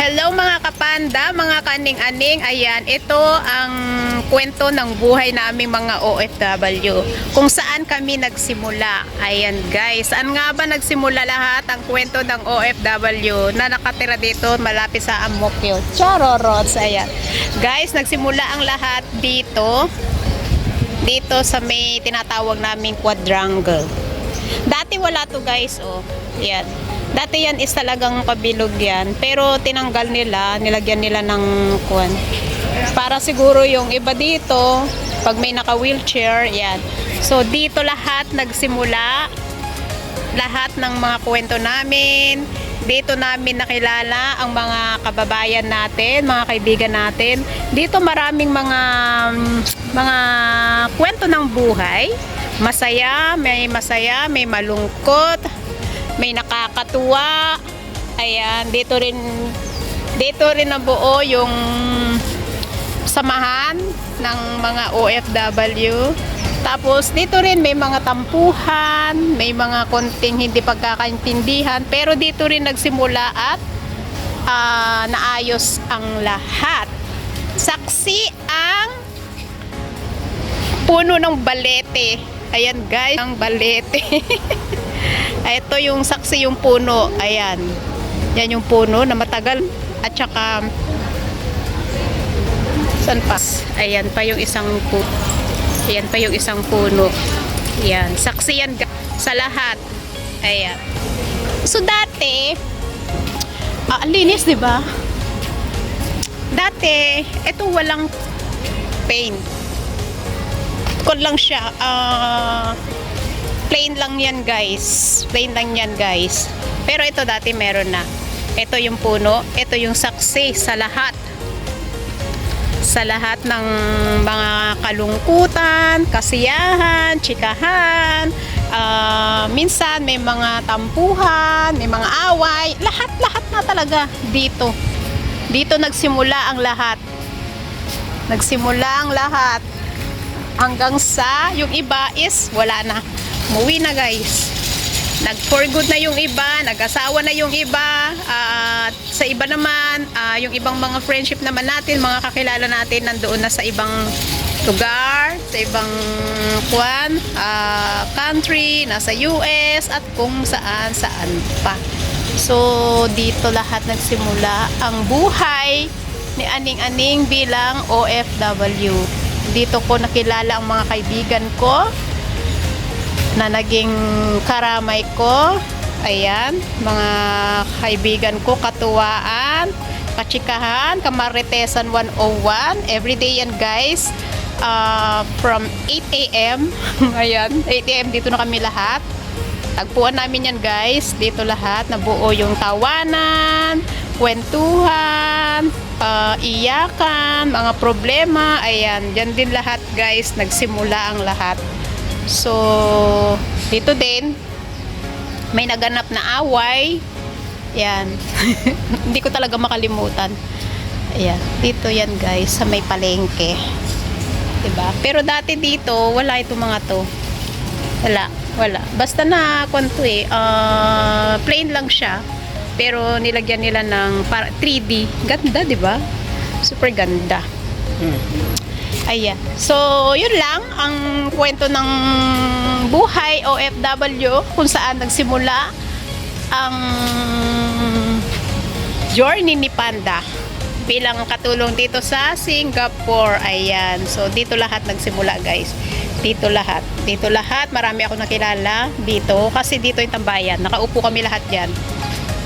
Hello mga kapanda, mga kaning-aning. Ayan, ito ang kwento ng buhay naming mga OFW. Kung saan kami nagsimula. Ayan guys, saan nga ba nagsimula lahat ang kwento ng OFW na nakatira dito malapit sa Amokyo? Charorots, ayan. Guys, nagsimula ang lahat dito. Dito sa may tinatawag naming quadrangle. Dati wala to guys, oh. Ayan. Dati yan is talagang pabilog yan. Pero tinanggal nila, nilagyan nila ng kuwan. Para siguro yung iba dito, pag may naka-wheelchair, yan. So dito lahat nagsimula. Lahat ng mga kwento namin. Dito namin nakilala ang mga kababayan natin, mga kaibigan natin. Dito maraming mga kwento ng buhay. Masaya, may malungkot, may nakakatuwa. Ayan, dito rin nabuo yung samahan ng mga OFW. Tapos dito rin may mga tampuhan, may mga konting hindi pagkakaintindihan, pero dito rin nagsimula at naayos ang lahat. Saksi ang puno ng balete. Ayan guys, ang balete. Ito yung saksi, yung puno. Ayan. Yan yung puno na matagal. At saka saan pa? Ayan pa yung isang puno. Ayan pa yung isang puno. Ayan. Saksi yan sa lahat. Ayan. So dati linis, di ba? Dati ito walang paint. Kon lang siya. Plain lang yan guys. Plain lang yan guys. Pero ito dati meron na. Ito yung puno. Ito yung saksi sa lahat. Sa lahat ng mga kalungkutan, kasiyahan, chikahan. Minsan may mga tampuhan, may mga away. Lahat na talaga dito. Dito nagsimula ang lahat. Nagsimula ang lahat. Hanggang sa yung iba is wala na. Umuwi na guys. Nag-for good na yung iba, nag-asawa na yung iba. At sa iba naman, yung ibang mga friendship naman natin, mga kakilala natin nandoon na sa ibang lugar, sa ibang country, nasa US at kung saan pa. So dito lahat nagsimula ang buhay ni Aning-Aning bilang OFW. Dito ko nakilala ang mga kaibigan ko na naging karamay ko. Ayan, mga kaibigan ko, katuwaan, kachikahan, kamaritesan 101. Everyday yan guys. From 8 AM. Ayan, 8 AM dito na kami lahat. Tagpuan namin yan guys. Dito lahat nabuo yung tawanan, kwentuhan, iyakan, mga problema. Ayan, dyan din lahat guys, nagsimula ang lahat. So dito din may naganap na away. Yan. Hindi ko talaga makalimutan. Ayan, dito yan guys sa may palengke, diba? Pero dati dito wala itong mga to. Wala. Basta na kwanto plain lang siya. Pero nilagyan nila ng 3D. Ganda, di ba? Super ganda. Ayan. So, yun lang ang kwento ng buhay OFW kung saan nagsimula ang journey ni Panda bilang katulong dito sa Singapore. Ayan. So, dito lahat nagsimula, guys. Dito lahat. Marami ako nakilala dito kasi dito yung tambayan. Nakaupo kami lahat dyan.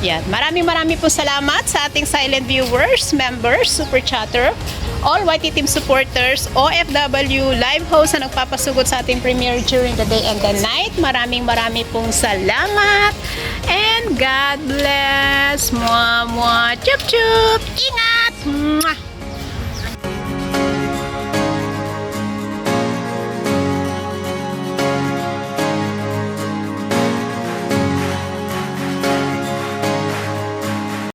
Yan. Maraming po salamat sa ating silent viewers, members, super chatter, all YT team supporters, OFW, live host na nagpapasugod sa ating premiere during the day and the night. Maraming pong salamat. And God bless. Mwah, mwah. Chup, chup. Ingat. Mwah.